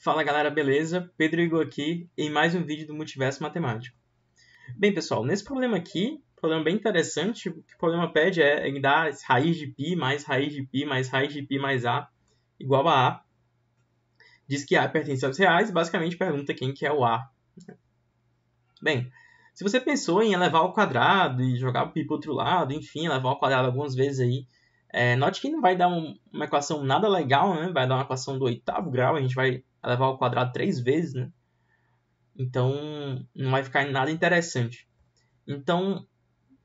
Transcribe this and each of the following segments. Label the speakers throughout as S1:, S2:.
S1: Fala galera, beleza? Pedro Igor aqui em mais um vídeo do Multiverso Matemático. Bem pessoal, nesse problema aqui, problema bem interessante, o que o problema pede é dar raiz de π mais raiz de π mais raiz de π mais a igual a A. Diz que A pertence aos reais e basicamente pergunta quem que é o A. Bem, se você pensou em elevar ao quadrado e jogar o π para o outro lado, enfim, elevar ao quadrado algumas vezes aí, note que não vai dar uma equação nada legal, né? Vai dar uma equação do oitavo grau, a gente vai elevar ao quadrado 3 vezes, né? Então, não vai ficar nada interessante. Então,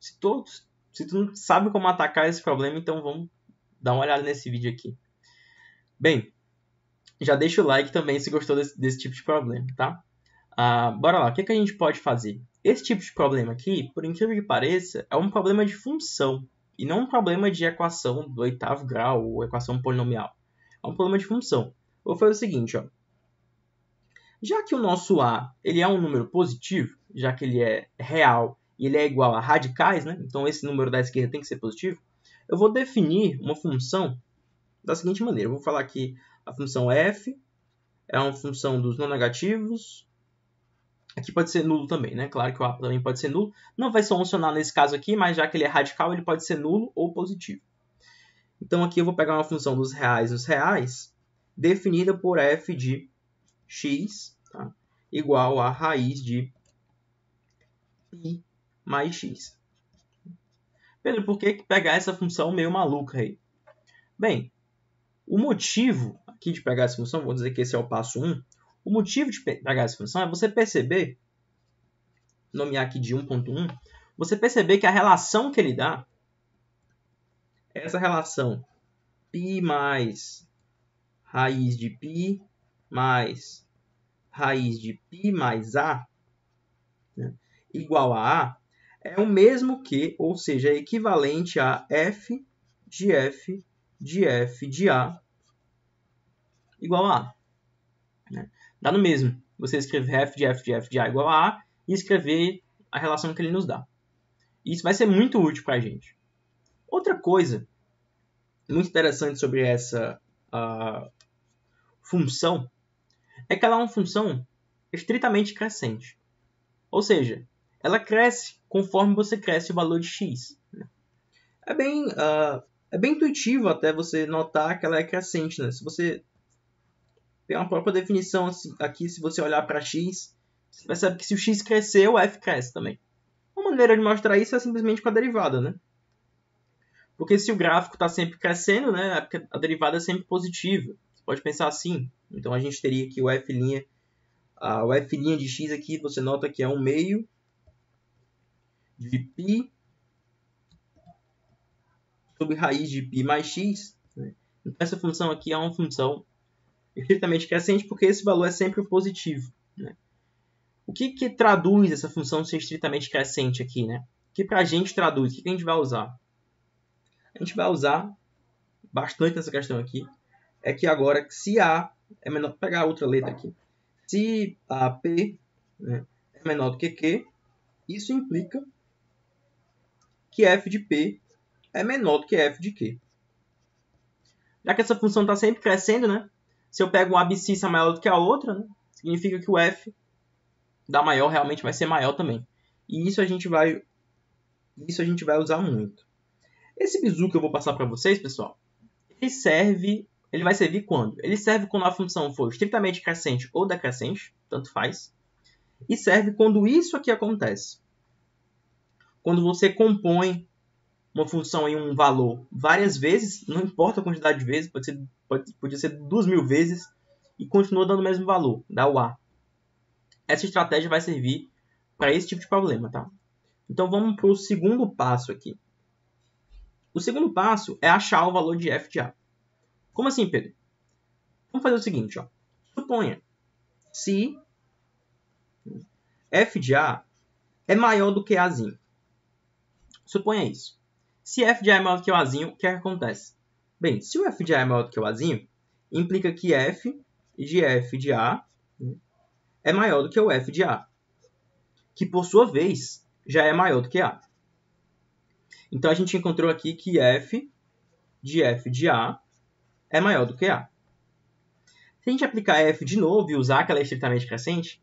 S1: se tu não sabe como atacar esse problema, então vamos dar uma olhada nesse vídeo aqui. Bem, já deixa o like também se gostou desse tipo de problema, tá? Bora lá, o que a gente pode fazer? Esse tipo de problema aqui, por incrível que pareça, é um problema de função e não um problema de equação do oitavo grau ou equação polinomial. É um problema de função. Vou fazer o seguinte, ó. Já que o nosso A ele é um número positivo, já que ele é real e ele é igual a radicais, né? Então esse número da esquerda tem que ser positivo, eu vou definir uma função da seguinte maneira. Eu vou falar que a função f é uma função dos não negativos. Aqui pode ser nulo também, né? Claro que o A também pode ser nulo. Não vai só funcionar nesse caso aqui, mas já que ele é radical, ele pode ser nulo ou positivo. Então aqui eu vou pegar uma função dos reais nos reais, definida por f de x, tá? Igual a raiz de π mais x. Pedro, por que pegar essa função meio maluca aí? Bem, o motivo aqui de pegar essa função, vou dizer que esse é o passo 1, o motivo de pegar essa função é você perceber, nomear aqui de 1.1, você perceber que a relação que ele dá, essa relação π mais raiz de π mais raiz de π mais a, né, igual a A, é o mesmo que, ou seja, é equivalente a f de f de f de A igual a A. Né? Dá no mesmo você escrever f de f de f de A igual a A e escrever a relação que ele nos dá. Isso vai ser muito útil para a gente. Outra coisa muito interessante sobre essa função é que ela é uma função estritamente crescente. Ou seja, ela cresce conforme você cresce o valor de x. É bem intuitivo até você notar que ela é crescente. Né? Se você tem uma própria definição aqui, se você olhar para x, você percebe que se o x crescer, o f cresce também. Uma maneira de mostrar isso é simplesmente com a derivada. Né? Porque se o gráfico está sempre crescendo, né, é porque a derivada é sempre positiva. Você pode pensar assim. Então a gente teria aqui o f' de x aqui, você nota que é 1 meio de π sobre raiz de π mais x. Né? Então essa função aqui é uma função estritamente crescente porque esse valor é sempre positivo. Né? O que traduz essa função ser estritamente crescente aqui? Né? O que para a gente traduz? O que a gente vai usar? A gente vai usar bastante nessa questão aqui. É que agora, se A é menor... Vou pegar outra letra aqui. Se a P, né, é menor do que Q, isso implica que f de P é menor do que f de Q. Já que essa função está sempre crescendo, né? Se eu pego uma abscissa maior do que a outra, né, significa que o f da maior realmente vai ser maior também. E isso a gente vai usar muito. Esse bizu que eu vou passar para vocês, pessoal, ele vai servir quando? Ele serve quando a função for estritamente crescente ou decrescente, tanto faz. E serve quando isso aqui acontece. Quando você compõe uma função em um valor várias vezes, não importa a quantidade de vezes, podia ser 2.000 vezes, e continua dando o mesmo valor, dá o A. Essa estratégia vai servir para esse tipo de problema, tá? Então vamos para o segundo passo aqui. O segundo passo é achar o valor de f de A. Como assim, Pedro? Vamos fazer o seguinte, ó. Suponha se f de A é maior do que Azinho. Suponha isso. Se f de A é maior do que o Azinho, o que acontece? Bem, se o f de A é maior do que o Azinho, implica que f de A é maior do que o f de A, que por sua vez já é maior do que A. Então a gente encontrou aqui que f de A é maior do que A. Se a gente aplicar f de novo e usar que ela é estritamente crescente,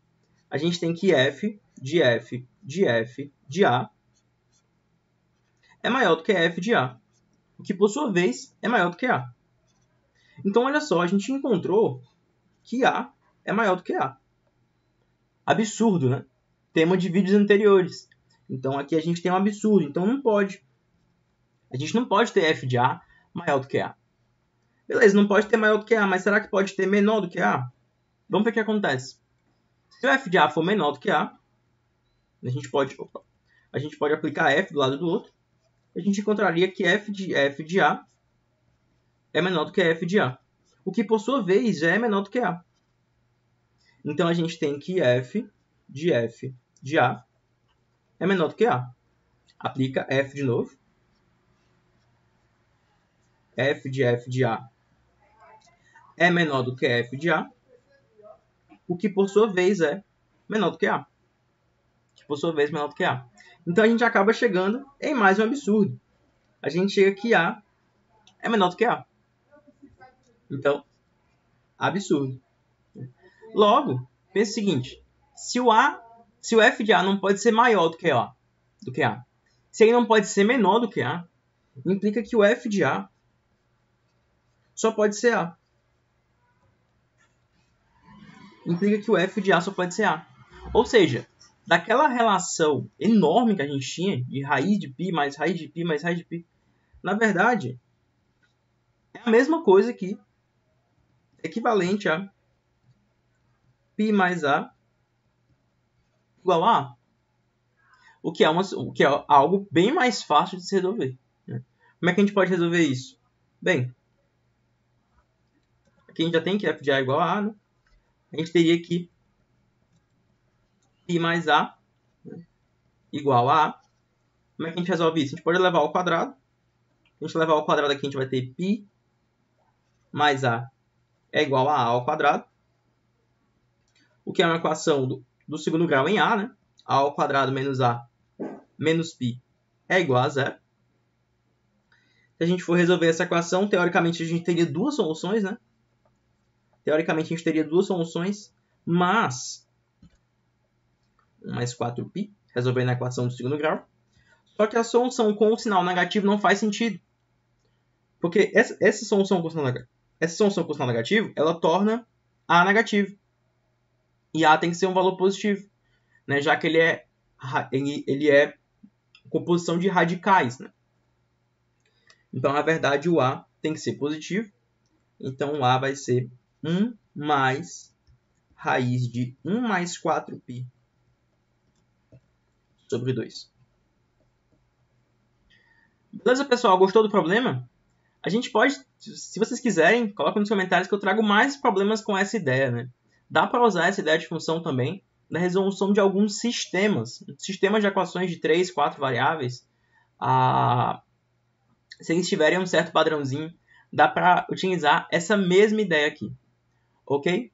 S1: a gente tem que f de f de f de a é maior do que f de a, o que, por sua vez, é maior do que a. Então, olha só, a gente encontrou que a é maior do que a. Absurdo, né? Tema de vídeos anteriores. Então, aqui a gente tem um absurdo. Então, não pode. A gente não pode ter f de a maior do que a. Beleza, não pode ter maior do que a, mas será que pode ter menor do que a? Vamos ver o que acontece. Se o f de a for menor do que a, a gente pode aplicar f do lado do outro. A gente encontraria que f de a é menor do que f de a, o que, por sua vez, já é menor do que a. Então, a gente tem que f de a é menor do que a. Aplica f de novo. F de a é menor do que f de a, o que, por sua vez, é menor do que a. Por sua vez, menor do que a. Então, a gente acaba chegando em mais um absurdo. A gente chega que a é menor do que a. Então, absurdo. Logo, pense o seguinte. Se o f de a não pode ser maior do que a, se ele não pode ser menor do que a, implica que o f de a só pode ser a. Implica que o f de a só pode ser a. Ou seja, daquela relação enorme que a gente tinha de raiz de π mais raiz de π mais raiz de π, na verdade, é a mesma coisa que equivalente a π mais a igual a a. O que é algo bem mais fácil de se resolver. Né? Como é que a gente pode resolver isso? Bem, aqui a gente já tem que f de a igual a a, né? A gente teria que π mais a, né, igual a a. Como é que a gente resolve isso? A gente pode levar ao quadrado. Se a gente levar ao quadrado aqui, a gente vai ter π mais a é igual a ao quadrado. O que é uma equação do segundo grau em a, né? A ao quadrado menos a menos π é igual a zero. Se a gente for resolver essa equação, teoricamente a gente teria duas soluções, né? Teoricamente a gente teria duas soluções, mas 1 mais 4π, resolvendo a equação do segundo grau. Só que a solução com o sinal negativo não faz sentido. Porque essa solução com o sinal negativo, ela torna a negativo. E a tem que ser um valor positivo, né? Já que ele é composição de radicais, né? Então, na verdade, o a tem que ser positivo. Então, o a vai ser 1 mais raiz de 1 mais 4π sobre 2. Beleza, pessoal? Gostou do problema? A gente pode, se vocês quiserem, coloquem nos comentários que eu trago mais problemas com essa ideia, né? Dá para usar essa ideia de função também na resolução de alguns sistemas de equações de 3, 4 variáveis. Se eles tiverem um certo padrãozinho, dá para utilizar essa mesma ideia aqui. Ok?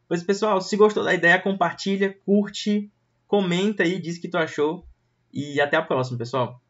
S1: Pois, pessoal, se gostou da ideia, compartilha, curte, comenta aí, diz o que tu achou. E até a próxima, pessoal.